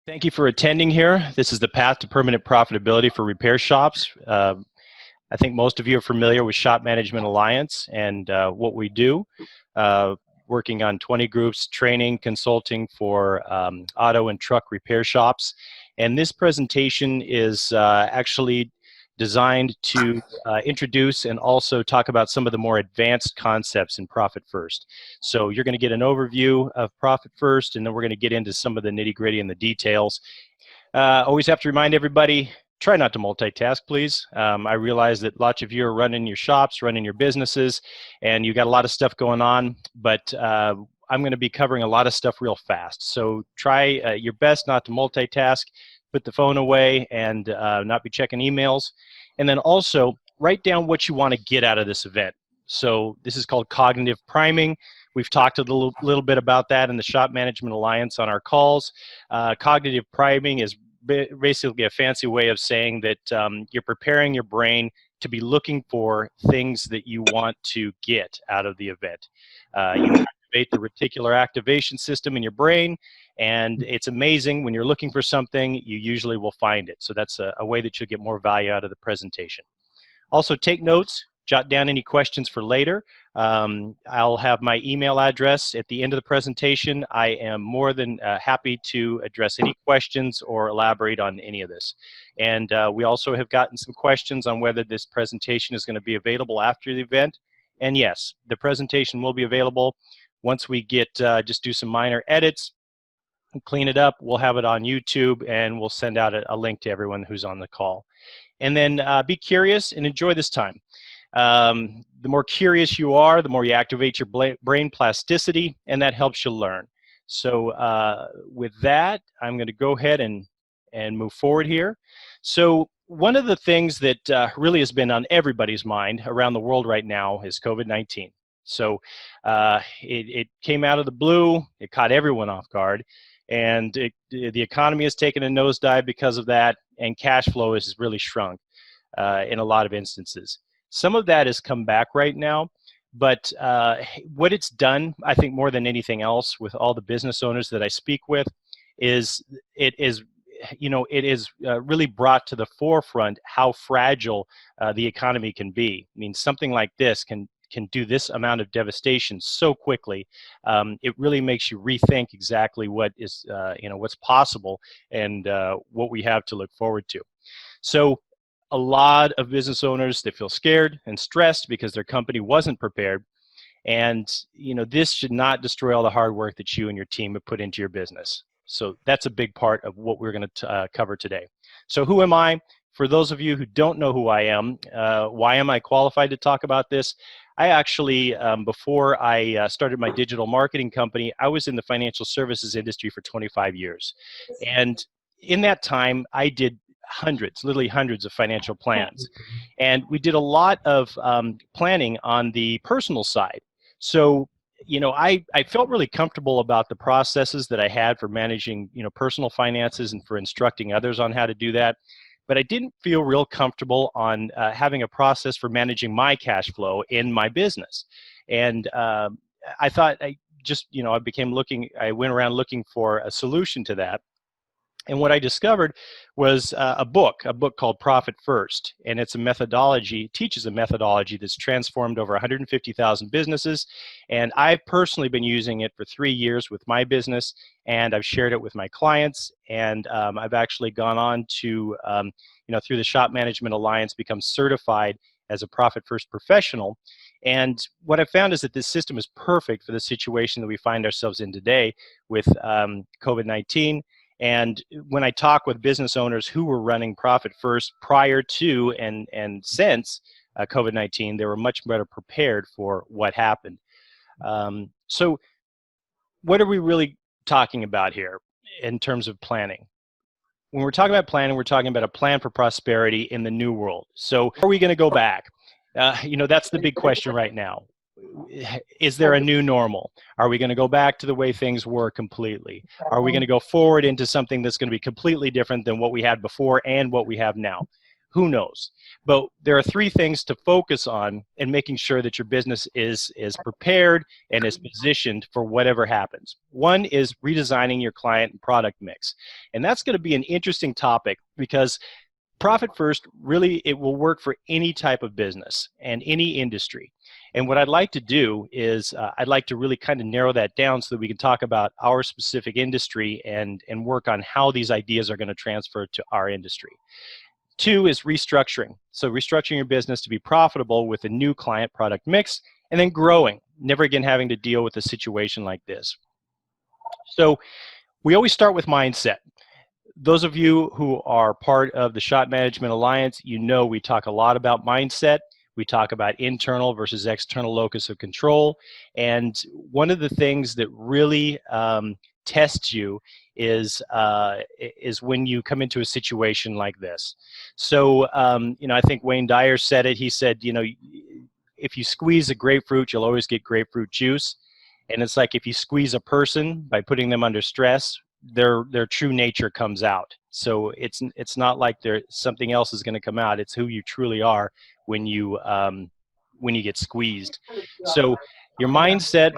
Thank you for attending here. This is the path to permanent profitability for repair shops. I think most of you are familiar with Shop Management Alliance and what we do, working on 20 groups, training, consulting for auto and truck repair shops. And this presentation is actually designed to introduce and also talk about some of the more advanced concepts in Profit First. So you're going to get an overview of Profit First, and then we're going to get into some of the nitty-gritty and the details. Always have to remind everybody, try not to multitask, please. I realize that lots of you are running your shops, running your businesses, and you got a lot of stuff going on, but I'm going to be covering a lot of stuff real fast. So try your best not to multitask. Put the phone away and not be checking emails. And then also write down what you want to get out of this event. So this is called cognitive priming. We've talked a little bit about that in the Shop Management Alliance on our calls. Cognitive priming is basically a fancy way of saying that you're preparing your brain to be looking for things that you want to get out of the event. You activate the reticular activation system in your brain, and it's amazing. When you're looking for something, you usually will find it. So that's a way that you'll get more value out of the presentation. Also, take notes. Jot down any questions for later. I'll have my email address at the end of the presentation. I am more than happy to address any questions or elaborate on any of this. And we also have gotten some questions on whether this presentation is going to be available after the event. And yes, the presentation will be available once we get, just do some minor edits, clean it up. We'll have it on YouTube, and we'll send out a link to everyone who's on the call. And then be curious and enjoy this time. The more curious you are, the more you activate your brain plasticity, and that helps you learn. So with that, I'm going to go ahead and move forward here. So one of the things that really has been on everybody's mind around the world right now is COVID-19. So it came out of the blue, it caught everyone off guard, and the economy has taken a nosedive because of that, and cash flow has really shrunk in a lot of instances. Some of that has come back right now, but what it's done, I think more than anything else, with all the business owners that I speak with, is it is really brought to the forefront how fragile the economy can be. I mean, something like this can do this amount of devastation so quickly. It really makes you rethink exactly what is, what's possible and what we have to look forward to. So a lot of business owners, they feel scared and stressed because their company wasn't prepared. And, this should not destroy all the hard work that you and your team have put into your business. So that's a big part of what we're going to cover today. So who am I? For those of you who don't know who I am, why am I qualified to talk about this? I actually, before I started my digital marketing company, I was in the financial services industry for 25 years. And in that time, I did literally hundreds of financial plans. And we did a lot of planning on the personal side. So, I felt really comfortable about the processes that I had for managing, personal finances and for instructing others on how to do that. But I didn't feel real comfortable on having a process for managing my cash flow in my business. And I thought I went around looking for a solution to that. And what I discovered was a book called Profit First. And it's a methodology, teaches a methodology that's transformed over 150,000 businesses. And I've personally been using it for 3 years with my business, and I've shared it with my clients. And I've actually gone on to, through the Shop Management Alliance, become certified as a Profit First professional. And what I found is that this system is perfect for the situation that we find ourselves in today with COVID-19. And when I talk with business owners who were running Profit First prior to and since COVID-19, they were much better prepared for what happened. So what are we really talking about here in terms of planning? When we're talking about planning, we're talking about a plan for prosperity in the new world. So are we going to go back? That's the big question right now. Is there a new normal? Are we going to go back to the way things were completely? Are we going to go forward into something that's going to be completely different than what we had before and what we have now? Who knows? But there are three things to focus on in making sure that your business is prepared and is positioned for whatever happens. One is redesigning your client and product mix. And that's going to be an interesting topic because Profit First, really, it will work for any type of business and any industry. And what I'd like to do is I'd like to really kind of narrow that down so that we can talk about our specific industry and work on how these ideas are going to transfer to our industry. Two is restructuring. So restructuring your business to be profitable with a new client product mix, and then growing, never again having to deal with a situation like this. So we always start with mindset. Those of you who are part of the Shop Management Alliance, you know we talk a lot about mindset. We talk about internal versus external locus of control. And one of the things that really tests you is when you come into a situation like this. So, I think Wayne Dyer said it. He said, if you squeeze a grapefruit, you'll always get grapefruit juice. And it's like if you squeeze a person by putting them under stress, their true nature comes out. So it's not like something else is going to come out. It's who you truly are when you get squeezed. So your mindset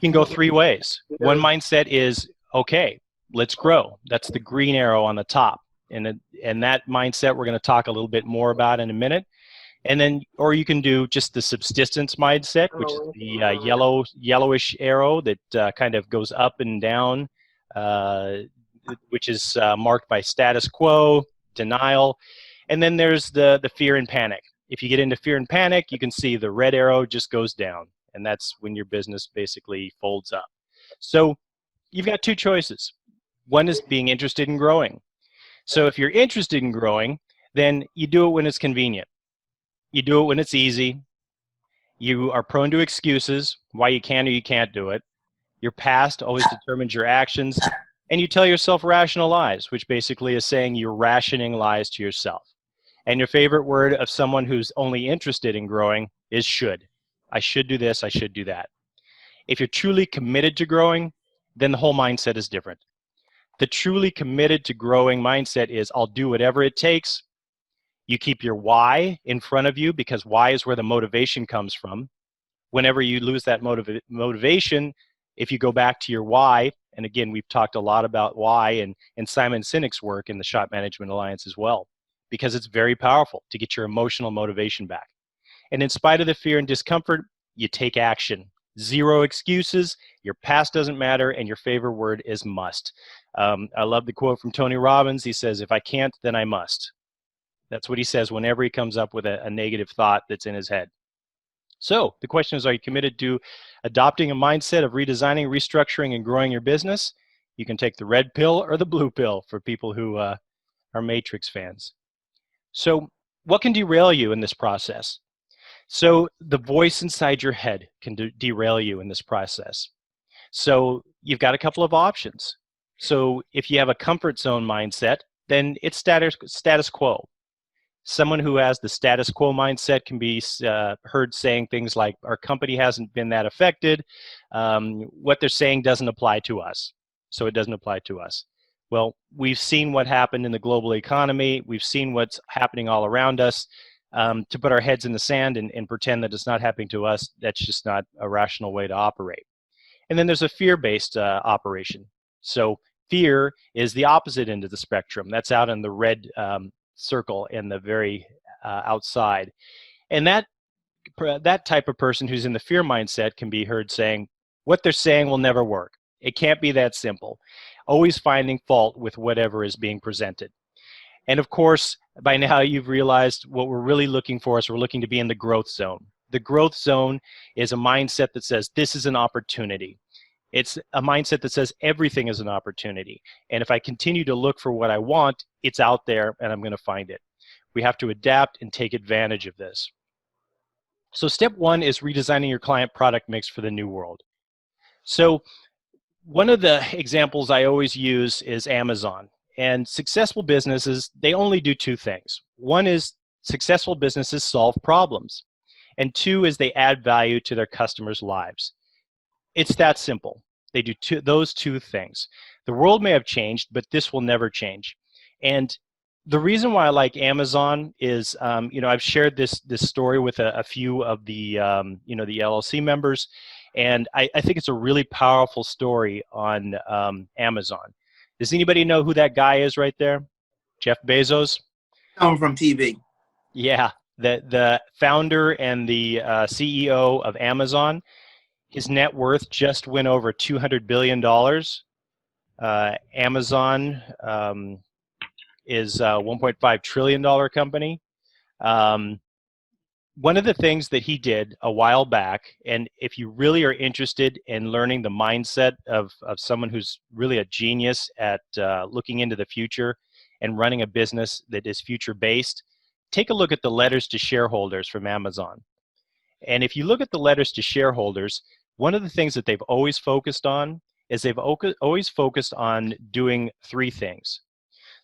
can go three ways. One mindset is, okay, let's grow. That's the green arrow on the top. And that mindset we're going to talk a little bit more about in a minute. And then, or you can do just the subsistence mindset, which is the yellowish arrow that kind of goes up and down, which is marked by status quo, denial. And then there's the fear and panic. If you get into fear and panic, you can see the red arrow just goes down. And that's when your business basically folds up. So you've got two choices. One is being interested in growing. So if you're interested in growing, then you do it when it's convenient. You do it when it's easy. You are prone to excuses, why you can or you can't do it. Your past always determines your actions. And you tell yourself rational lies, which basically is saying you're rationing lies to yourself. And your favorite word of someone who's only interested in growing is should. I should do this, I should do that. If you're truly committed to growing, then the whole mindset is different. The truly committed to growing mindset is I'll do whatever it takes. You keep your why in front of you because why is where the motivation comes from. Whenever you lose that motivation, if you go back to your why, and again, we've talked a lot about why and Simon Sinek's work in the Shop Management Alliance as well, because it's very powerful to get your emotional motivation back. And in spite of the fear and discomfort, you take action. Zero excuses, your past doesn't matter, and your favorite word is must. I love the quote from Tony Robbins. He says, if I can't, then I must. That's what he says whenever he comes up with a negative thought that's in his head. So the question is, are you committed to adopting a mindset of redesigning, restructuring, and growing your business? You can take the red pill or the blue pill for people who are Matrix fans. So what can derail you in this process? So the voice inside your head can derail you in this process. So you've got a couple of options. So if you have a comfort zone mindset, then it's status quo. Someone who has the status quo mindset can be heard saying things like, our company hasn't been that affected. What they're saying doesn't apply to us. So it doesn't apply to us. Well, we've seen what happened in the global economy. We've seen what's happening all around us. To put our heads in the sand and pretend that it's not happening to us, that's just not a rational way to operate. And then there's a fear-based operation. So fear is the opposite end of the spectrum. That's out in the red circle in the very outside. And that type of person who's in the fear mindset can be heard saying, what they're saying will never work. It can't be that simple. Always finding fault with whatever is being presented. And of course, by now you've realized what we're really looking for is we're looking to be in the growth zone. The growth zone is a mindset that says this is an opportunity. It's a mindset that says everything is an opportunity. And if I continue to look for what I want, it's out there and I'm going to find it. We have to adapt and take advantage of this. So step one is redesigning your client product mix for the new world. So one of the examples I always use is Amazon. And successful businesses, they only do two things. One is successful businesses solve problems. And two is they add value to their customers' lives. It's that simple. They do those two things. The world may have changed, but this will never change. And The reason why I like Amazon is, I've shared this story with a few of the, the LLC members, and I think it's a really powerful story on Amazon. Does anybody know who that guy is right there? Jeff Bezos? Coming from TV. Yeah, the founder and the CEO of Amazon. His net worth just went over $200 billion. Amazon is a $1.5 trillion company. Um, One of the things that he did a while back, and if you really are interested in learning the mindset of someone who's really a genius at looking into the future and running a business that is future based, take a look at the letters to shareholders from Amazon. And if you look at the letters to shareholders, one of the things that they've always focused on is they've always focused on doing three things.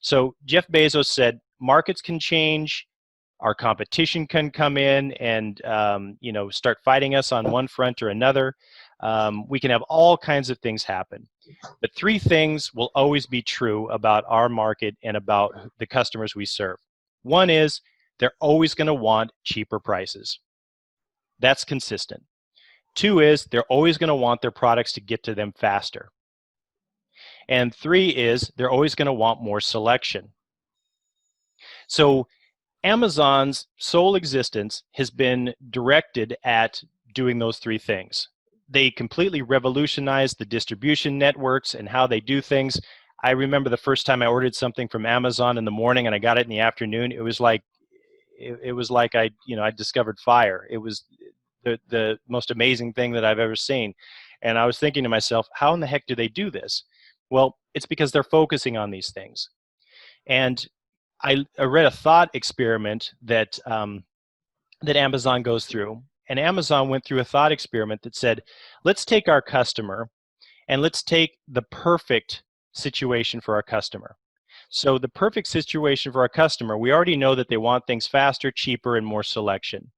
So Jeff Bezos said, markets can change, our competition can come in and start fighting us on one front or another. We can have all kinds of things happen. But three things will always be true about our market and about the customers we serve. One is they're always going to want cheaper prices. That's consistent. Two is they're always going to want their products to get to them faster. And three is they're always going to want more selection. So Amazon's sole existence has been directed at doing those three things. They completely revolutionized the distribution networks and how they do things. I remember the first time I ordered something from Amazon in the morning and I got it in the afternoon. It was like I discovered fire. It was the most amazing thing that I've ever seen. And I was thinking to myself, how in the heck do they do this? Well, it's because they're focusing on these things. And I read a thought experiment that Amazon goes through, and Amazon went through a thought experiment that said, let's take our customer and let's take the perfect situation for our customer. So the perfect situation for our customer, we already know that they want things faster, cheaper, and more selection.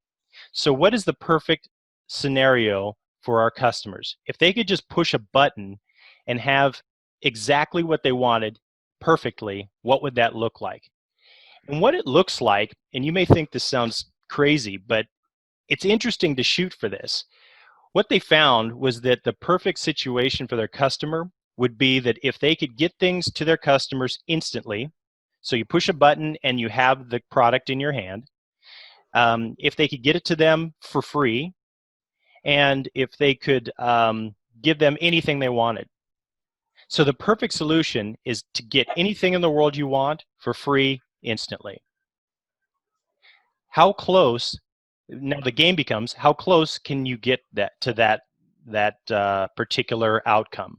So what is the perfect scenario for our customers? If they could just push a button and have exactly what they wanted perfectly, what would that look like? And what it looks like, and you may think this sounds crazy, but it's interesting to shoot for this. What they found was that the perfect situation for their customer would be that if they could get things to their customers instantly, so you push a button and you have the product in your hand, if they could get it to them for free, and if they could give them anything they wanted. So the perfect solution is to get anything in the world you want for free instantly. How close, now the game becomes, how close can you get that particular outcome?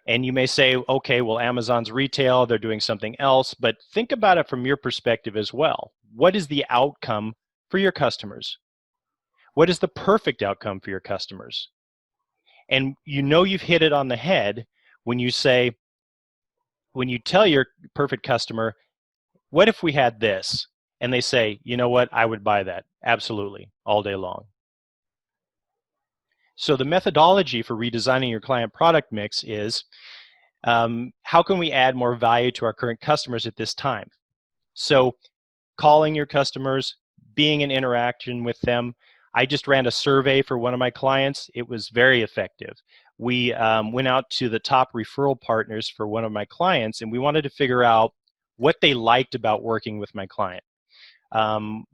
And you may say, okay, well, Amazon's retail, they're doing something else, but think about it from your perspective as well. What is the outcome for your customers? What is the perfect outcome for your customers? And you've hit it on the head when you tell your perfect customer, what if we had this? And they say, you know what, I would buy that. Absolutely, all day long. So the methodology for redesigning your client product mix is, how can we add more value to our current customers at this time? So calling your customers, being in interaction with them. I just ran a survey for one of my clients. It was very effective. We went out to the top referral partners for one of my clients, and we wanted to figure out what they liked about working with my client.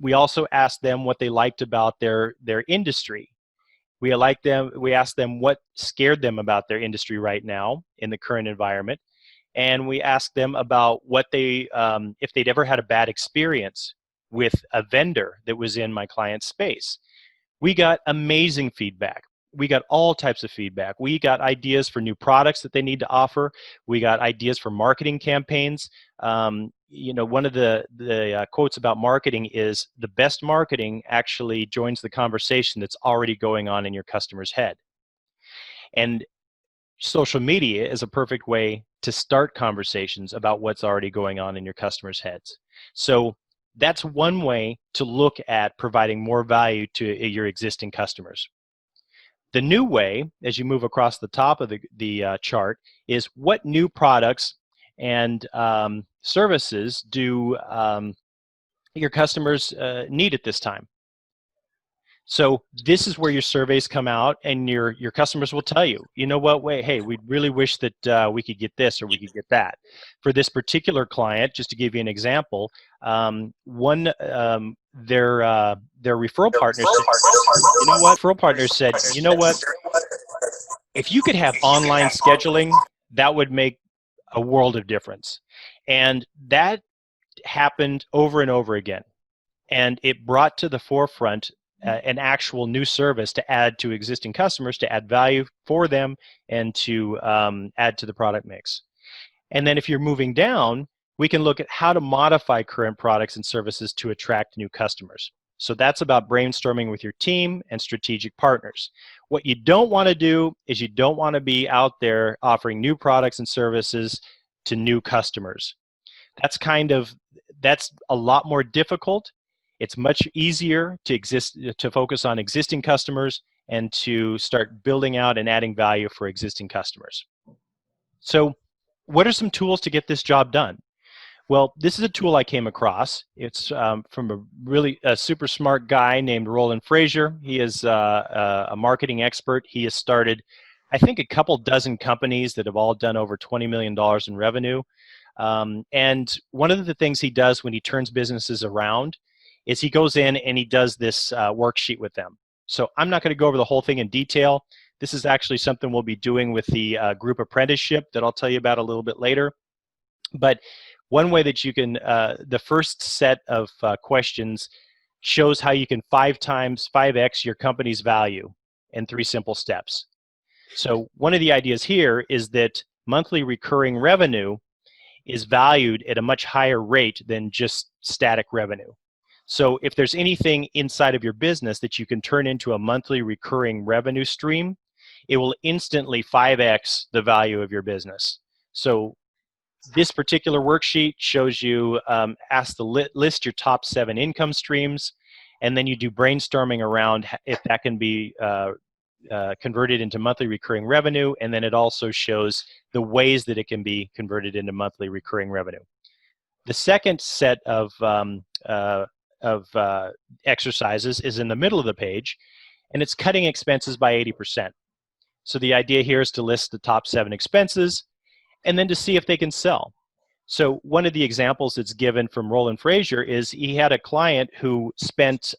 We also asked them what they liked about their industry. We asked them what scared them about their industry right now in the current environment. And we asked them about what if they'd ever had a bad experience with a vendor that was in my client's space. We got amazing feedback. We got all types of feedback. We got ideas for new products that they need to offer. We got ideas for marketing campaigns. One of the quotes about marketing is, the best marketing actually joins the conversation that's already going on in your customer's head. And social media is a perfect way to start conversations about what's already going on in your customers' heads. So that's one way to look at providing more value to your existing customers. The new way, as you move across the top of the chart, is what new products and services do your customers need at this time? So this is where your surveys come out, and your customers will tell you, you know what, wait, hey, we really wish that we could get this or we could get that. For this particular client, just to give you an example, their referral partner said, you know what, referral partner said, you know what, if you could have online scheduling, that would make a world of difference. And that happened over and over again. And it brought to the forefront an actual new service to add to existing customers, to add value for them, and to add to the product mix. And then if you're moving down, we can look at how to modify current products and services to attract new customers. So that's about brainstorming with your team and strategic partners. What you don't want to do is you don't want to be out there offering new products and services to new customers. That's a lot more difficult. It's much easier to focus on existing customers and to start building out and adding value for existing customers. So what are some tools to get this job done? Well, this is a tool I came across. It's from a super smart guy named Roland Frazier. He is a marketing expert. He has started, I think, a couple dozen companies that have all done over $20 million in revenue. And one of the things he does when he turns businesses around is he goes in and he does this worksheet with them. So I'm not going to go over the whole thing in detail. This is actually something we'll be doing with the group apprenticeship that I'll tell you about a little bit later. But one way that you can, the first set of questions shows how you can 5x your company's value in 3 simple steps. So one of the ideas here is that monthly recurring revenue is valued at a much higher rate than just static revenue. So if there's anything inside of your business that you can turn into a monthly recurring revenue stream, it will instantly 5x the value of your business. So this particular worksheet shows you, ask to list your top 7 income streams, and then you do brainstorming around if that can be converted into monthly recurring revenue, and then it also shows the ways that it can be converted into monthly recurring revenue. The second set of exercises is in the middle of the page, and it's cutting expenses by 80%. So the idea here is to list the top 7 expenses and then to see if they can sell. So one of the examples that's given from Roland Frazier is he had a client who spent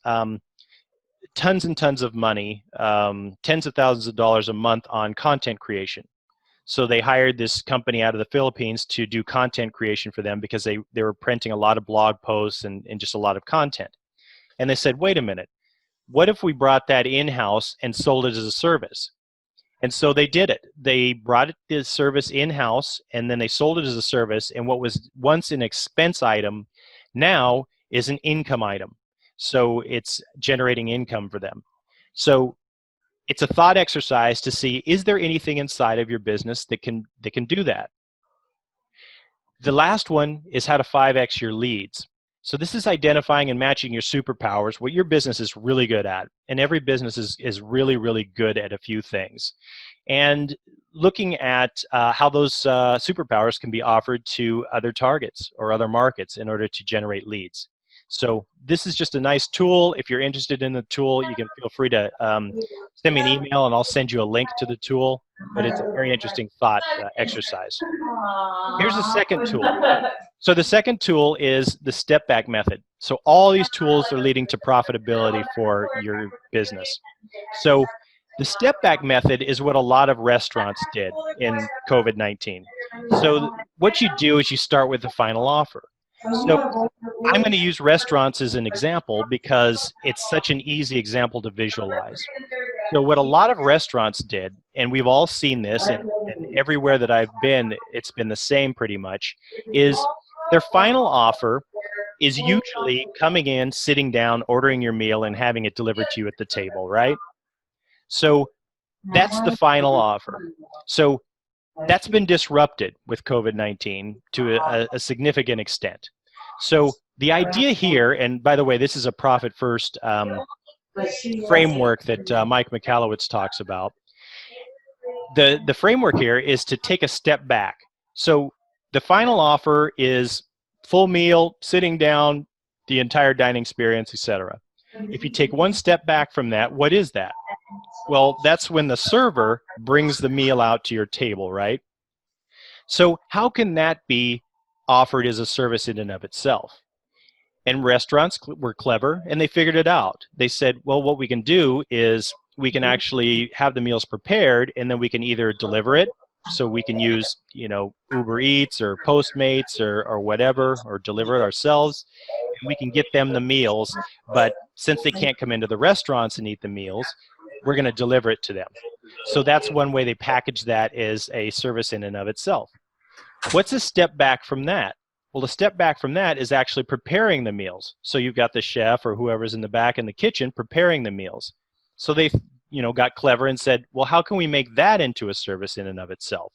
tons and tons of money, tens of thousands of dollars a month on content creation. So they hired this company out of the Philippines to do content creation for them because they were printing a lot of blog posts and just a lot of content. And they said, wait a minute, what if we brought that in-house and sold it as a service? And so they did it. They brought the service in-house, and then they sold it as a service, and what was once an expense item now is an income item. So it's generating income for them. So it's a thought exercise to see, is there anything inside of your business that can do that? The last one is how to 5x your leads. So this is identifying and matching your superpowers, what your business is really good at. And every business is really, really good at a few things. And looking at how those superpowers can be offered to other targets or other markets in order to generate leads. So this is just a nice tool. If you're interested in the tool, you can feel free to send me an email and I'll send you a link to the tool. But it's a very interesting thought exercise. Here's the second tool. So the second tool is the step back method. So all these tools are leading to profitability for your business. So the step back method is what a lot of restaurants did in COVID-19. So what you do is you start with the final offer. So I'm going to use restaurants as an example because it's such an easy example to visualize. So what a lot of restaurants did, and we've all seen this, and everywhere that I've been, it's been the same pretty much, is their final offer is usually coming in, sitting down, ordering your meal, and having it delivered to you at the table, right? So that's the final offer. So that's been disrupted with COVID-19 to a significant extent. So the idea here, and by the way, this is a profit first framework that Mike Michalowicz talks about. The framework here is to take a step back. So The final offer is full meal, sitting down, the entire dining experience, etc. If you take one step back from that, what is that? Well, that's when the server brings the meal out to your table, right? So how can that be offered as a service in and of itself? And restaurants were clever, and they figured it out. They said, well, what we can do is we can actually have the meals prepared, and then we can either deliver it. So we can use, Uber Eats or Postmates or whatever, or deliver it ourselves. And we can get them the meals. But since they can't come into the restaurants and eat the meals, we're going to deliver it to them. So that's one way they package that as a service in and of itself. What's a step back from that? Well, the step back from that is actually preparing the meals. So you've got the chef or whoever's in the back in the kitchen preparing the meals. So they, got clever and said, well, how can we make that into a service in and of itself?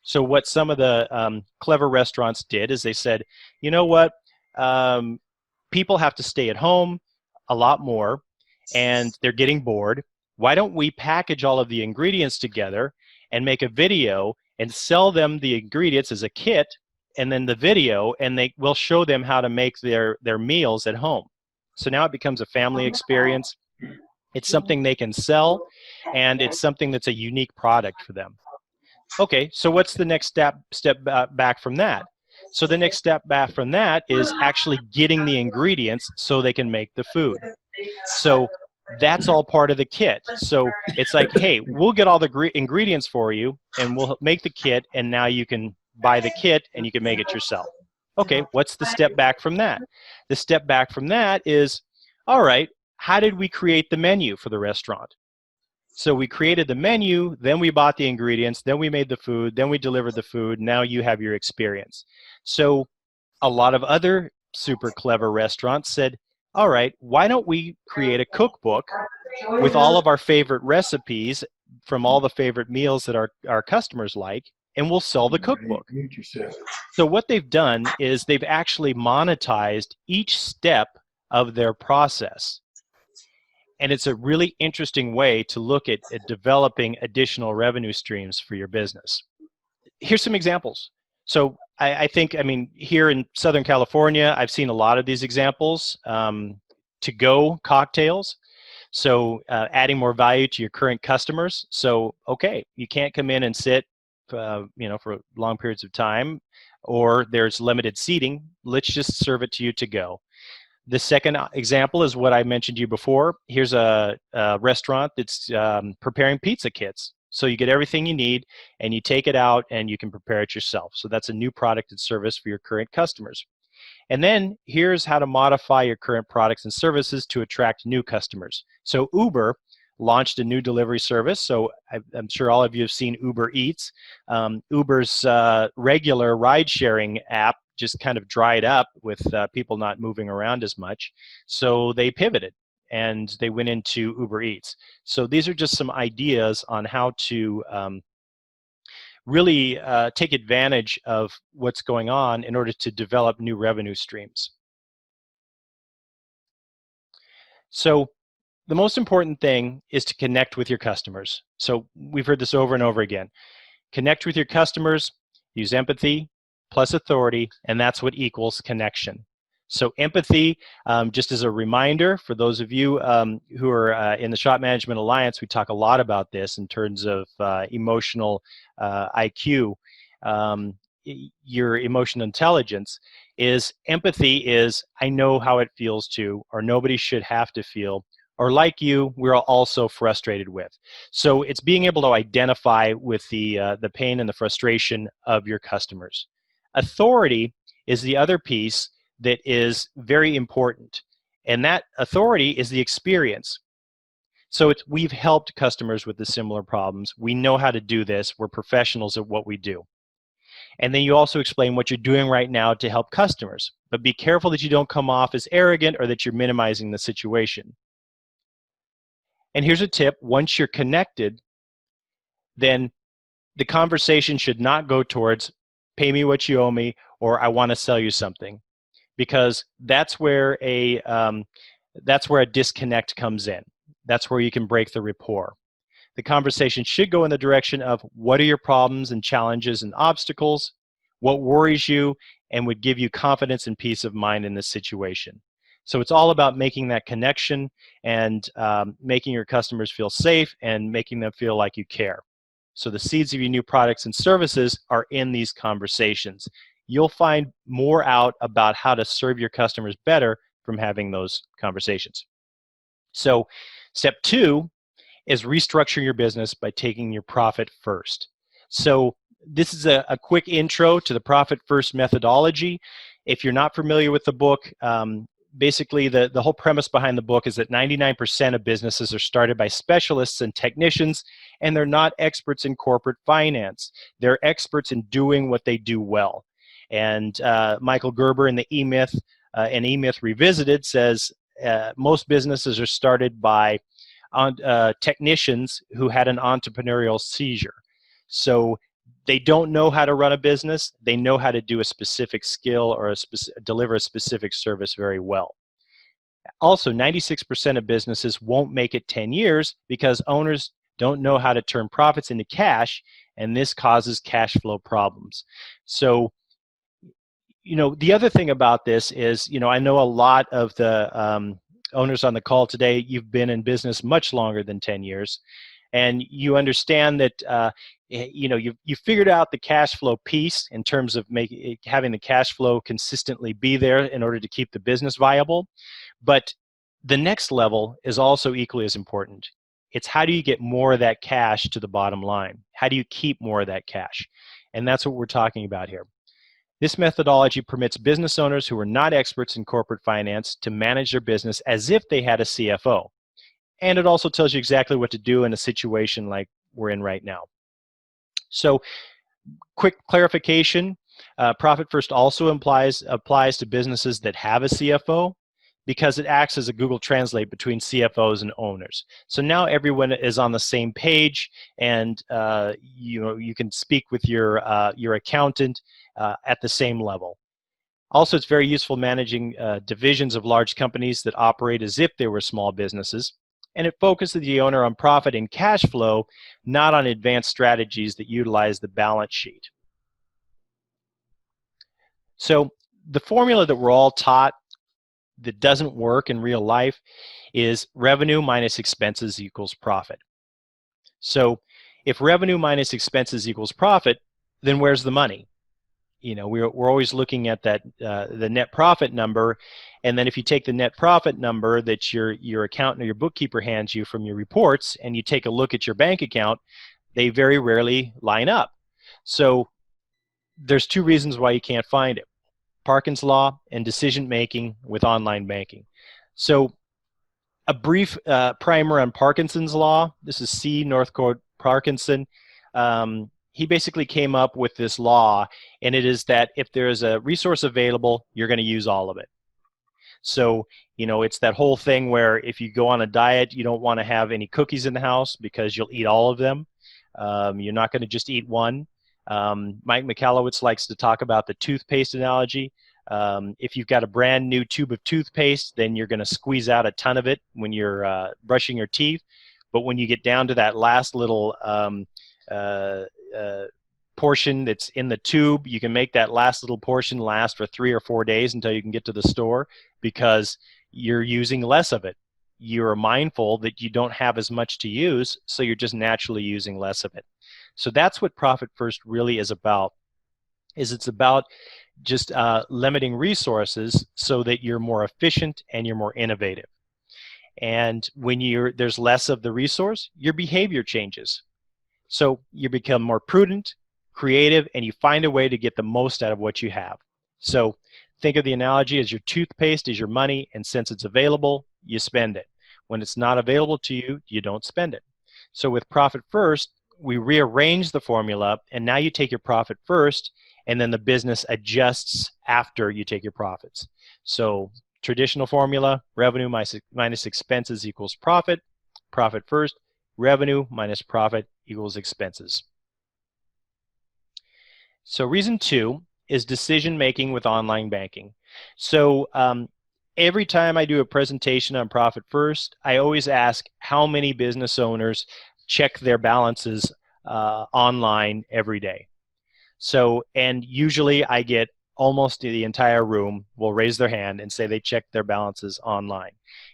So what some of the clever restaurants did is they said, you know what, people have to stay at home a lot more, and they're getting bored. Why don't we package all of the ingredients together and make a video and sell them the ingredients as a kit, and then the video, and they will show them how to make their meals at home. So now it becomes a family experience. It's something they can sell, and it's something that's a unique product for them. Okay, so what's the next step back from that? So the next step back from that is actually getting the ingredients so they can make the food. So that's all part of the kit. So it's like, hey, we'll get all the ingredients for you, and we'll make the kit, and now you can buy the kit and you can make it yourself. Okay, what's the step back from that? The step back from that is, all right, how did we create the menu for the restaurant? So we created the menu, then we bought the ingredients, then we made the food, then we delivered the food. Now you have your experience. So a lot of other super clever restaurants said, all right, why don't we create a cookbook with all of our favorite recipes from all the favorite meals that our customers like, and we'll sell the cookbook. So what they've done is they've actually monetized each step of their process. And it's a really interesting way to look at developing additional revenue streams for your business. Here's some examples. So I think, here in Southern California, I've seen a lot of these examples. To-go cocktails. So adding more value to your current customers. So, okay, you can't come in and sit, for long periods of time, or there's limited seating. Let's just serve it to you to go. The second example is what I mentioned to you before. Here's a restaurant that's preparing pizza kits. So you get everything you need, and you take it out, and you can prepare it yourself. So that's a new product and service for your current customers. And then here's how to modify your current products and services to attract new customers. So Uber launched a new delivery service. So I'm sure all of you have seen Uber Eats. Uber's regular ride-sharing app just kind of dried up with people not moving around as much. So they pivoted and they went into Uber Eats. So these are just some ideas on how to really take advantage of what's going on in order to develop new revenue streams. So the most important thing is to connect with your customers. So we've heard this over and over again. Connect with your customers, use empathy plus authority, and that's what equals connection. So empathy, just as a reminder, for those of you who are in the Shop Management Alliance, we talk a lot about this in terms of emotional IQ. Your emotional intelligence is empathy is, I know how it feels to, or nobody should have to feel, or like you, we're also frustrated with. So it's being able to identify with the pain and the frustration of your customers. Authority is the other piece that is very important, and that authority is the experience. So we've helped customers with the similar problems. We know how to do this. We're professionals at what we do. And then you also explain what you're doing right now to help customers. But be careful that you don't come off as arrogant or that you're minimizing the situation. And here's a tip. Once you're connected, then the conversation should not go towards pay me what you owe me or I want to sell you something, because that's where a disconnect comes in. That's where you can break the rapport. The conversation should go in the direction of what are your problems and challenges and obstacles? what worries you, and would give you confidence and peace of mind in this situation. So it's all about making that connection and making your customers feel safe and making them feel like you care. So the seeds of your new products and services are in these conversations. You'll find more out about how to serve your customers better from having those conversations. So step 2 is restructure your business by taking your profit first. So this is a quick intro to the profit first methodology. If you're not familiar with the book, basically the whole premise behind the book is that 99% of businesses are started by specialists and technicians, and they're not experts in corporate finance. They're experts in doing what they do well. And Michael Gerber in the E-Myth and E-Myth Revisited says most businesses are started by technicians who had an entrepreneurial seizure. So they don't know how to run a business. They know how to do a specific skill or deliver a specific service very well. Also, 96% of businesses won't make it 10 years because owners don't know how to turn profits into cash, and this causes cash flow problems. So, the other thing about this is, I know a lot of the owners on the call today, you've been in business much longer than 10 years. And you understand that you figured out the cash flow piece in terms of having the cash flow consistently be there in order to keep the business viable. But the next level is also equally as important. It's how do you get more of that cash to the bottom line? How do you keep more of that cash? And that's what we're talking about here. This methodology permits business owners who are not experts in corporate finance to manage their business as if they had a CFO. And it also tells you exactly what to do in a situation like we're in right now. So, quick clarification, Profit First also applies to businesses that have a CFO because it acts as a Google Translate between CFOs and owners. So now everyone is on the same page, and you can speak with your accountant at the same level. Also, it's very useful managing divisions of large companies that operate as if they were small businesses. And it focuses the owner on profit and cash flow, not on advanced strategies that utilize the balance sheet. So the formula that we're all taught that doesn't work in real life is revenue minus expenses equals profit. So if revenue minus expenses equals profit, then where's the money? We're always looking at that the net profit number, and then if you take the net profit number that your accountant or your bookkeeper hands you from your reports, and you take a look at your bank account, they very rarely line up. So there's 2 reasons why you can't find it: Parkinson's law and decision making with online banking. So a brief primer on Parkinson's law. This is C. Northcote Parkinson. He basically came up with this law, and it is that if there is a resource available, you're going to use all of it. So, it's that whole thing where if you go on a diet, you don't want to have any cookies in the house because you'll eat all of them. You're not going to just eat one. Mike Michalowicz likes to talk about the toothpaste analogy. If you've got a brand new tube of toothpaste, then you're going to squeeze out a ton of it when you're brushing your teeth. But when you get down to that last little portion that's in the tube, you can make that last little portion last for 3 or 4 days until you can get to the store because you're using less of it. You're mindful that you don't have as much to use, so you're just naturally using less of it. So that's what Profit First really is about. It's about just limiting resources so that you're more efficient and you're more innovative. And when there's less of the resource, your behavior changes. So you become more prudent, creative, and you find a way to get the most out of what you have. So think of the analogy as your toothpaste is your money, and since it's available, you spend it. When it's not available to you, you don't spend it. So with Profit First, we rearrange the formula, and now you take your profit first, and then the business adjusts after you take your profits. So traditional formula, revenue minus expenses equals profit. Profit first, revenue minus profit equals expenses. So reason 2 is decision making with online banking. So every time I do a presentation on Profit First, I always ask how many business owners check their balances online every day. So, and usually I get almost the entire room will raise their hand and say they checked their balances online.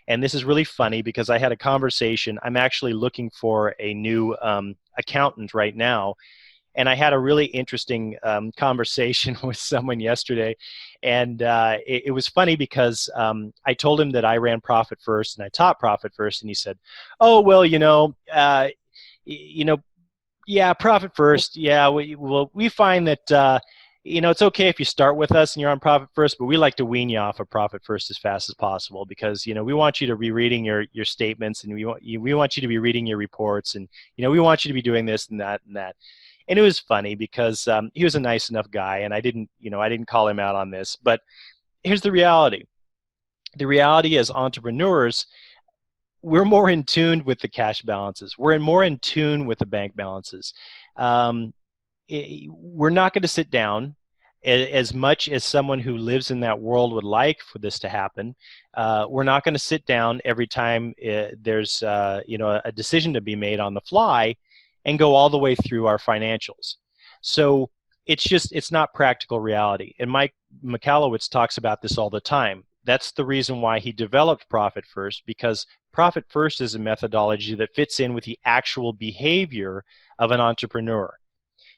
And this is really funny because I had a conversation. I'm actually looking for a new accountant right now, and I had a really interesting conversation with someone yesterday, and it was funny because I told him that I ran Profit First and I taught Profit First, and he said, "Oh well, you know, yeah, Profit First. Yeah, we find that it's okay if you start with us and you're on Profit First, but we like to wean you off of Profit First as fast as possible because we want you to be reading your statements, and we want you to be reading your reports, and we want you to be doing this and that and that." And it was funny because he was a nice enough guy, and I didn't call him out on this. But here's the reality. The reality as entrepreneurs, we're more in tune with the cash balances. We're more in tune with the bank balances. Um, we're not going to sit down as much as someone who lives in that world would like for this to happen. We're not going to sit down every time there's a decision to be made on the fly and go all the way through our financials. So it's not practical reality. And Mike Michalowicz talks about this all the time. That's the reason why he developed Profit First, because Profit First is a methodology that fits in with the actual behavior of an entrepreneur.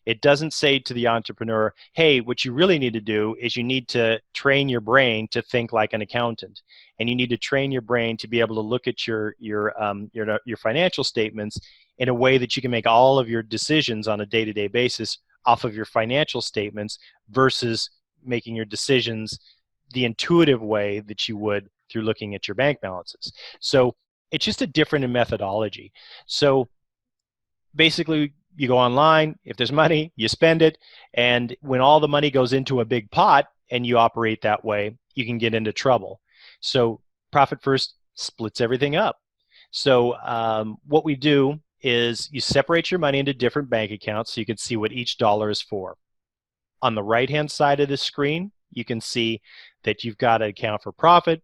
It doesn't say to the entrepreneur, hey, what you really need to do is you need to train your brain to think like an accountant, and you need to train your brain to be able to look at your financial statements in a way that you can make all of your decisions on a day-to-day basis off of your financial statements versus making your decisions the intuitive way that you would through looking at your bank balances. So it's just a different methodology. So basically, you go online, if there's money, you spend it, and when all the money goes into a big pot and you operate that way, you can get into trouble. So Profit First splits everything up. So what we do is you separate your money into different bank accounts so you can see what each dollar is for. On the right-hand side of the screen, you can see that you've got an account for profit.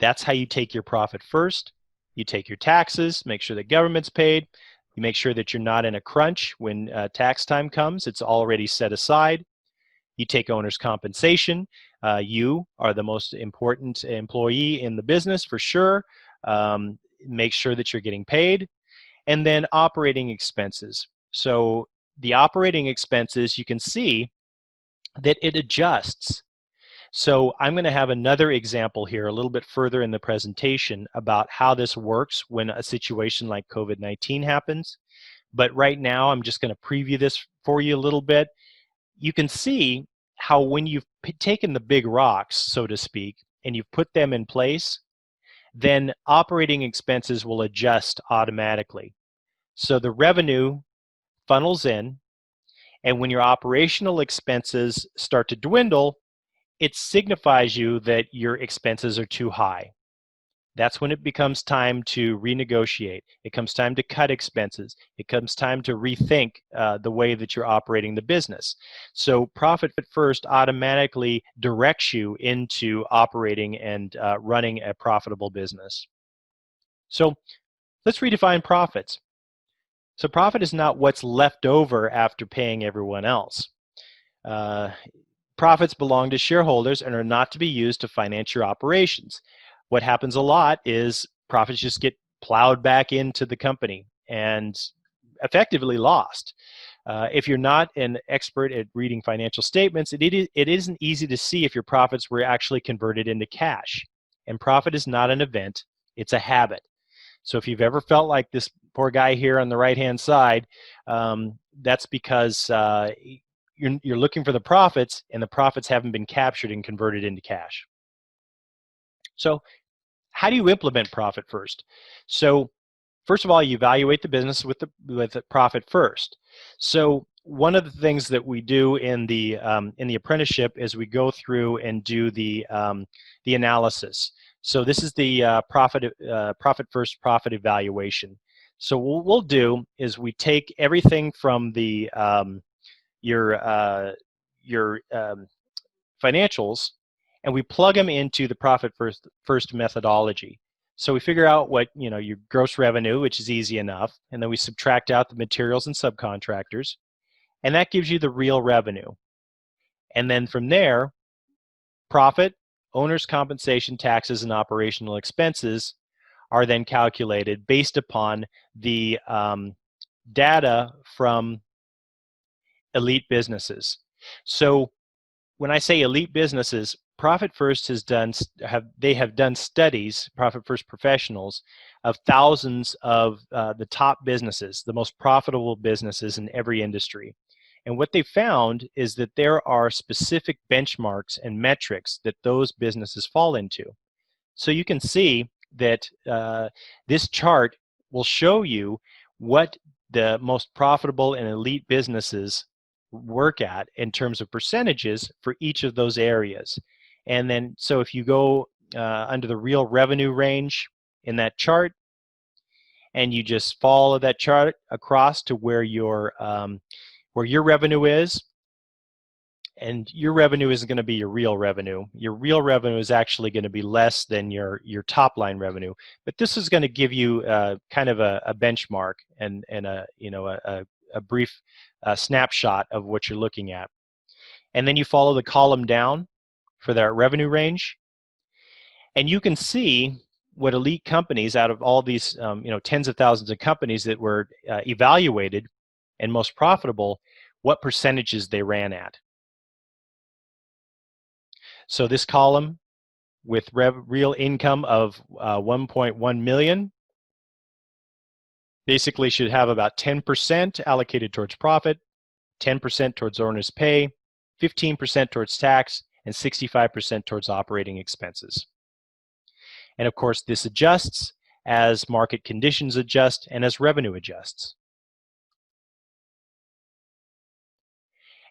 That's how you take your profit first. You take your taxes, make sure the government's paid. You make sure that you're not in a crunch when tax time comes. It's already set aside. You take owner's compensation. You are the most important employee in the business for sure. Make sure that you're getting paid. And then operating expenses. So the operating expenses, you can see that it adjusts. So I'm going to have another example here a little bit further in the presentation about how this works when a situation like COVID-19 happens. But right now, I'm just going to preview this for you a little bit. You can see how when you've taken the big rocks, so to speak, and you've put them in place, then operating expenses will adjust automatically. So the revenue funnels in, and when your operational expenses start to dwindle, it signifies you that your expenses are too high. That's when it becomes time to renegotiate. It comes time to cut expenses. It comes time to rethink the way that you're operating the business. So Profit First automatically directs you into operating and running a profitable business. So let's redefine profits. So profit is not what's left over after paying everyone else. Profits belong to shareholders and are not to be used to finance your operations. What happens a lot is profits just get plowed back into the company and effectively lost. If you're not an expert at reading financial statements, it isn't easy to see if your profits were actually converted into cash. And profit is not an event, it's a habit. So if you've ever felt like this poor guy here on the right-hand side, that's because you're looking for the profits, and the profits haven't been captured and converted into cash. So how do you implement Profit First? So first of all, you evaluate the business with the Profit First. So one of the things that we do in the apprenticeship is we go through and do the analysis. So this is the Profit First profit evaluation. So what we'll do is we take everything from the your financials, and we plug them into the Profit First methodology. So we figure out what your gross revenue, which is easy enough, and then we subtract out the materials and subcontractors, and that gives you the real revenue. And then from there, profit, owner's compensation, taxes, and operational expenses are then calculated based upon the data from elite businesses. So when I say elite businesses, Profit First have done studies, Profit First professionals, of thousands of the top businesses, the most profitable businesses in every industry. And what they found is that there are specific benchmarks and metrics that those businesses fall into. So you can see that this chart will show you what the most profitable and elite businesses work at in terms of percentages for each of those areas. And then, so if you go under the real revenue range in that chart, and you just follow that chart across to where your revenue is, and your revenue isn't going to be your real revenue. Your real revenue is actually going to be less than your top line revenue. But this is going to give you kind of a benchmark and a brief snapshot of what you're looking at. And then you follow the column down for that revenue range, and you can see what elite companies out of all these tens of thousands of companies that were evaluated and most profitable, what percentages they ran at. So this column with real income of 1.1 million basically should have about 10% allocated towards profit, 10% towards owner's pay, 15% towards tax, and 65% towards operating expenses. And of course, this adjusts as market conditions adjust and as revenue adjusts.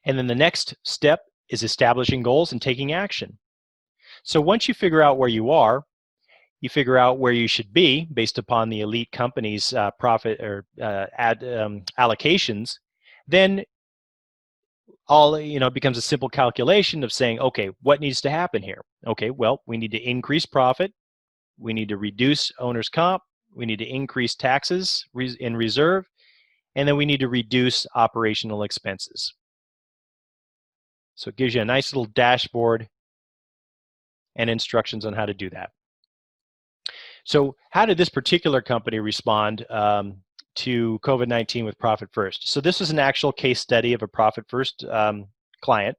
And then the next step is establishing goals and taking action. So once you figure out where you are, you figure out where you should be based upon the elite company's profit or allocations, then all becomes a simple calculation of saying, okay, what needs to happen here? Okay, well, we need to increase profit, we need to reduce owner's comp, we need to increase taxes in reserve, and then we need to reduce operational expenses. So it gives you a nice little dashboard and instructions on how to do that. So how did this particular company respond to COVID-19 with Profit First? So this is an actual case study of a Profit First client.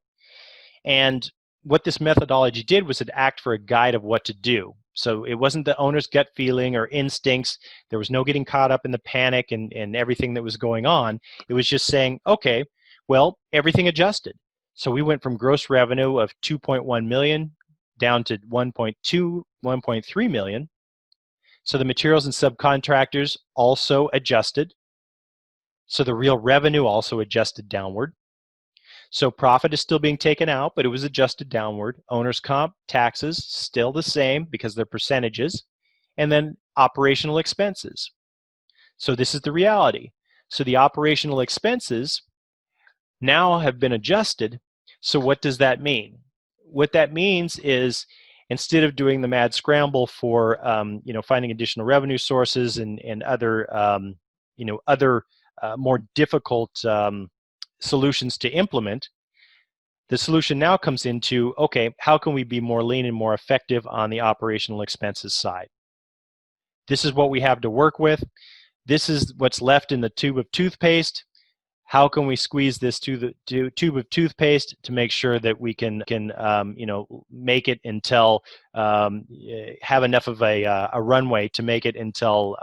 And what this methodology did was it act for a guide of what to do. So it wasn't the owner's gut feeling or instincts. There was no getting caught up in the panic and everything that was going on. It was just saying, okay, well, everything adjusted. So we went from gross revenue of 2.1 million down to 1.2, 1.3 million. So the materials and subcontractors also adjusted. So the real revenue also adjusted downward. So profit is still being taken out, but it was adjusted downward. Owner's comp, taxes, still the same because they're percentages. And then operational expenses. So this is the reality. So the operational expenses now have been adjusted. So what does that mean? What that means is instead of doing the mad scramble for finding additional revenue sources and other more difficult solutions to implement, the solution now comes into, okay, how can we be more lean and more effective on the operational expenses side? This is what we have to work with. This is what's left in the tube of toothpaste. How can we squeeze this tube of toothpaste to make sure that we can make it until have enough of a runway to make it until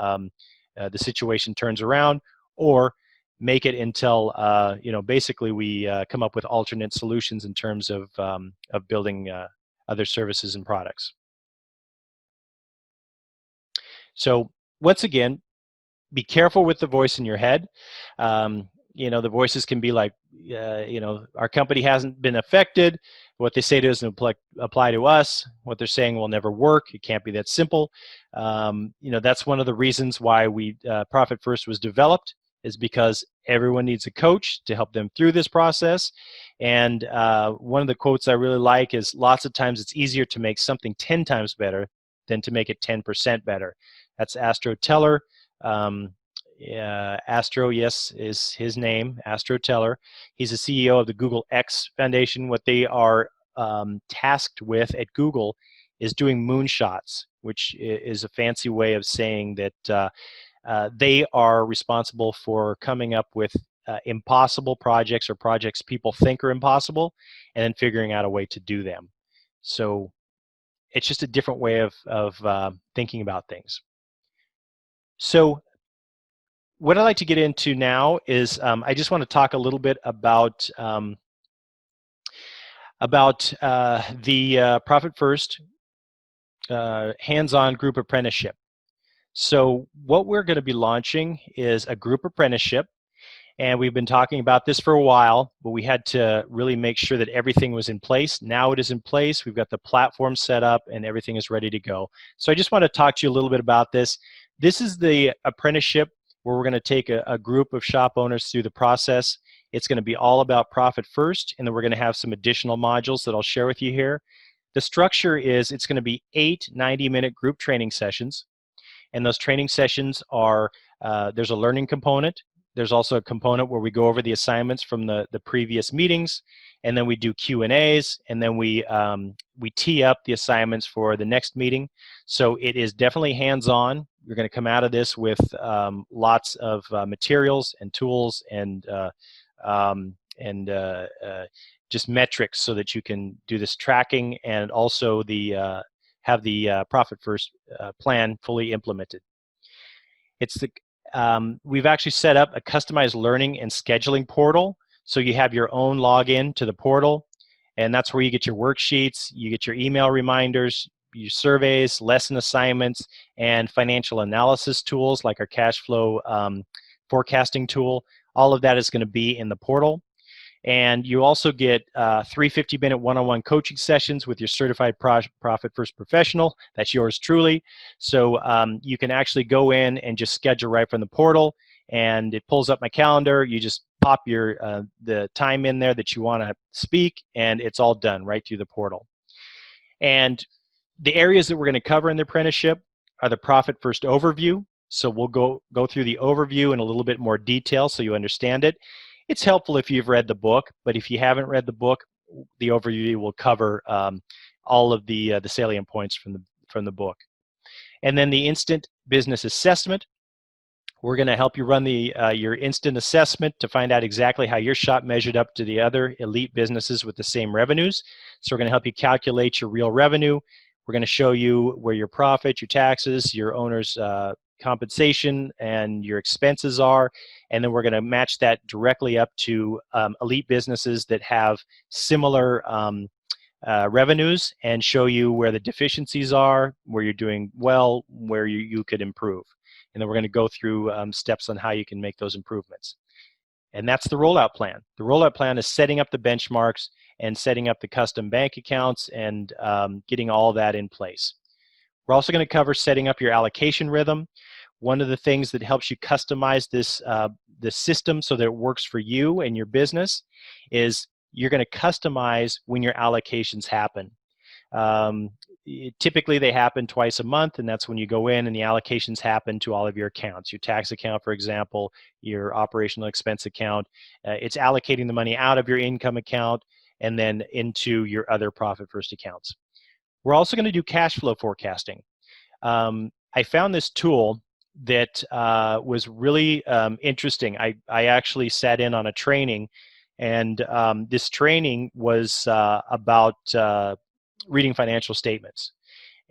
the situation turns around, or make it until basically we come up with alternate solutions in terms of building other services and products. So once again, be careful with the voice in your head. The voices can be like, our company hasn't been affected. What they say doesn't apply to us. What they're saying will never work. It can't be that simple. That's one of the reasons why Profit First was developed, is because everyone needs a coach to help them through this process. And one of the quotes I really like is, lots of times it's easier to make something 10 times better than to make it 10% better. That's Astro Teller. Astro, yes, is his name, Astro Teller. He's the CEO of the Google X Foundation. What they are tasked with at Google is doing moonshots, which is a fancy way of saying that they are responsible for coming up with impossible projects or projects people think are impossible and then figuring out a way to do them. So it's just a different way of thinking about things. So what I'd like to get into now is I just want to talk a little bit about the Profit First hands-on group apprenticeship. So what we're going to be launching is a group apprenticeship, and we've been talking about this for a while, but we had to really make sure that everything was in place. Now it is in place. We've got the platform set up and everything is ready to go. So I just want to talk to you a little bit about this. This is the apprenticeship where we're going to take a group of shop owners through the process. It's going to be all about Profit First, and then we're going to have some additional modules that I'll share with you here. The structure is it's going to be 8 90-minute group training sessions, and those training sessions are, there's a learning component. There's also a component where we go over the assignments from the previous meetings, and then we do Q&As, and then we tee up the assignments for the next meeting. So it is definitely hands-on. You're going to come out of this with lots of materials and tools and just metrics so that you can do this tracking and also have the Profit First plan fully implemented. We've actually set up a customized learning and scheduling portal. So you have your own login to the portal, and that's where you get your worksheets, you get your email reminders, your surveys, lesson assignments, and financial analysis tools like our cash flow forecasting tool. All of that is going to be in the portal. And you also get 3 50-minute one-on-one coaching sessions with your certified Profit First professional. That's yours truly. So you can actually go in and just schedule right from the portal, and it pulls up my calendar. You just pop the time in there that you want to speak, and it's all done right through the portal. And the areas that we're going to cover in the apprenticeship are the Profit First overview. So we'll go through the overview in a little bit more detail so you understand it. It's helpful if you've read the book, but if you haven't read the book, the overview will cover all of the salient points from the book. And then the instant business assessment. We're going to help you run your instant assessment to find out exactly how your shop measured up to the other elite businesses with the same revenues. So we're going to help you calculate your real revenue. We're going to show you where your profit, your taxes, your owner's compensation, and your expenses are, and then we're going to match that directly up to elite businesses that have similar revenues and show you where the deficiencies are, where you're doing well, where you could improve. And then we're going to go through steps on how you can make those improvements. And that's the rollout plan. The rollout plan is setting up the benchmarks and setting up the custom bank accounts and getting all that in place. We're also going to cover setting up your allocation rhythm. One of the things that helps you customize this system so that it works for you and your business is you're going to customize when your allocations happen. Typically they happen twice a month, and that's when you go in and the allocations happen to all of your accounts. Your tax account, for example, your operational expense account. It's allocating the money out of your income account and then into your other Profit First accounts. We're also going to do cash flow forecasting. I found this tool that was really interesting. I actually sat in on a training, and this training was about reading financial statements.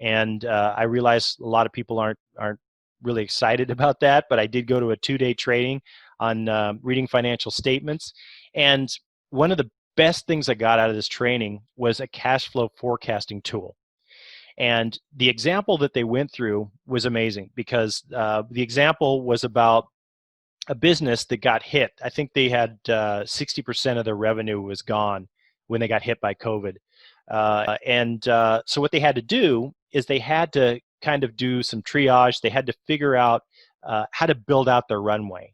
And I realized a lot of people aren't really excited about that, but I did go to a 2-day training on reading financial statements. And one of the best things I got out of this training was a cash flow forecasting tool. And the example that they went through was amazing because the example was about a business that got hit. I think they had 60% of their revenue was gone when they got hit by COVID. So what they had to do is they had to kind of do some triage. They had to figure out how to build out their runway.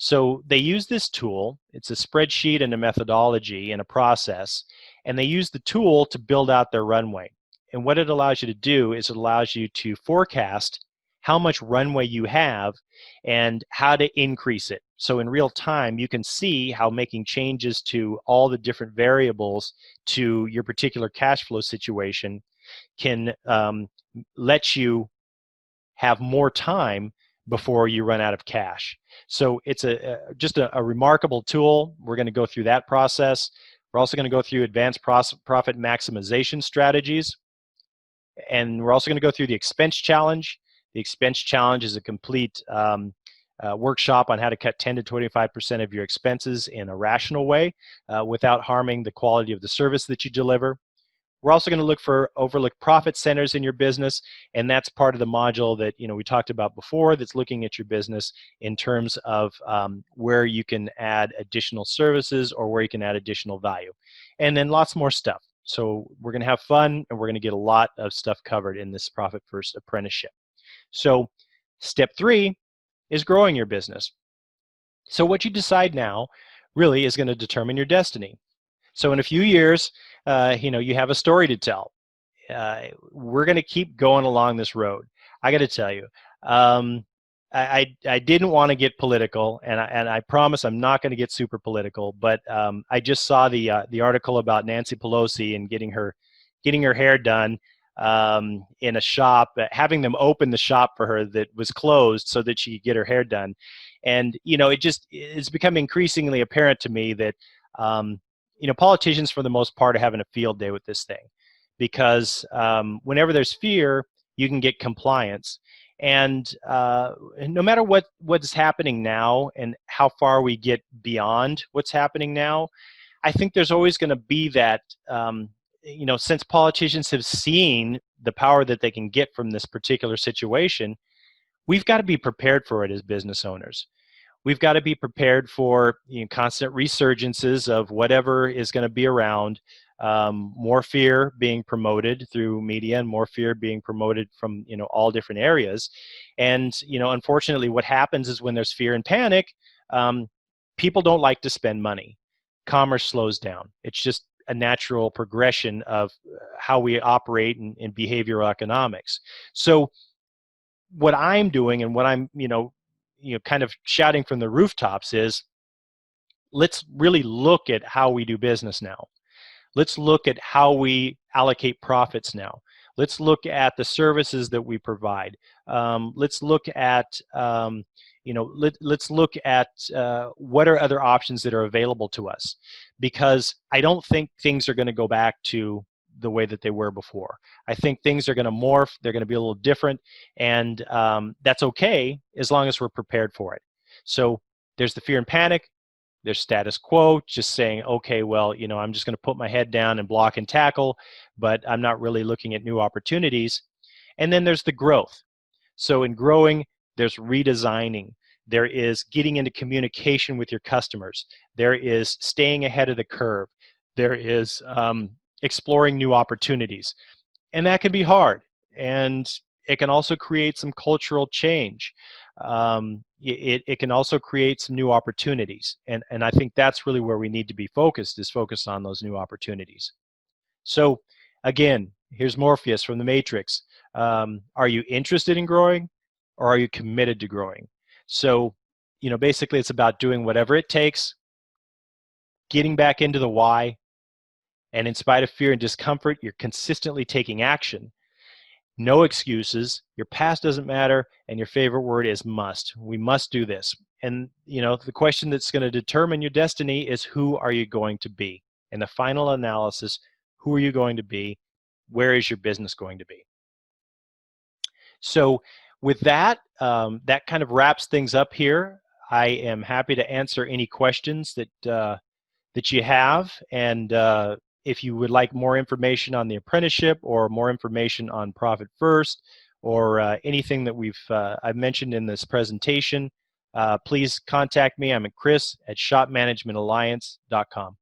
So they use this tool. It's a spreadsheet and a methodology and a process, and they use the tool to build out their runway. And what it allows you to do is it allows you to forecast how much runway you have and how to increase it. So in real time, you can see how making changes to all the different variables to your particular cash flow situation can let you have more time before you run out of cash. So it's just a remarkable tool. We're going to go through that process. We're also going to go through advanced profit maximization strategies. And we're also going to go through the expense challenge. The expense challenge is a complete workshop on how to cut 10 to 25% of your expenses in a rational way without harming the quality of the service that you deliver. We're also going to look for overlooked profit centers in your business, and that's part of the module that we talked about before, that's looking at your business in terms of where you can add additional services or where you can add additional value. And then lots more stuff. So we're going to have fun, and we're going to get a lot of stuff covered in this Profit First apprenticeship. So step 3 is growing your business. So what you decide now really is going to determine your destiny. So in a few years, you have a story to tell. We're going to keep going along this road. I got to tell you, I didn't want to get political, and I promise I'm not going to get super political. But I just saw the article about Nancy Pelosi and getting her hair done in a shop, having them open the shop for her that was closed so that she could get her hair done. And it's become increasingly apparent to me that politicians, for the most part, are having a field day with this thing, because whenever there's fear, you can get compliance. And no matter what's happening now and how far we get beyond what's happening now, I think there's always going to be that, since politicians have seen the power that they can get from this particular situation, we've got to be prepared for it as business owners. We've got to be prepared for constant resurgences of whatever is going to be around, more fear being promoted through media and more fear being promoted from all different areas. And unfortunately, what happens is when there's fear and panic, people don't like to spend money. Commerce slows down. It's just a natural progression of how we operate in behavioral economics. So what I'm doing and what I'm kind of shouting from the rooftops is, let's really look at how we do business now. Let's look at how we allocate profits now. Let's look at the services that we provide. Let's look at let's look at what are other options that are available to us, because I don't think things are going to go back to the way that they were before. I think things are going to morph. They're going to be a little different, and that's okay as long as we're prepared for it. So there's the fear and panic. There's status quo, just saying, okay, well, I'm just going to put my head down and block and tackle, but I'm not really looking at new opportunities. And then there's the growth. So in growing, there's redesigning. There is getting into communication with your customers. There is staying ahead of the curve. There is exploring new opportunities. And that can be hard. And it can also create some cultural change. It can also create some new opportunities. And I think that's really where we need to be focused, is focused on those new opportunities. So again, here's Morpheus from the Matrix. Are you interested in growing, or are you committed to growing? So, basically it's about doing whatever it takes, getting back into the why, and in spite of fear and discomfort, you're consistently taking action. No excuses. Your past doesn't matter, and your favorite word is must. We must do this. And, the question that's going to determine your destiny is, who are you going to be? In the final analysis, who are you going to be? Where is your business going to be? So with that, that kind of wraps things up here. I am happy to answer any questions that you have. And if you would like more information on the apprenticeship, or more information on Profit First, or anything that I've mentioned in this presentation, please contact me. I'm at Chris@shopmanagementalliance.com.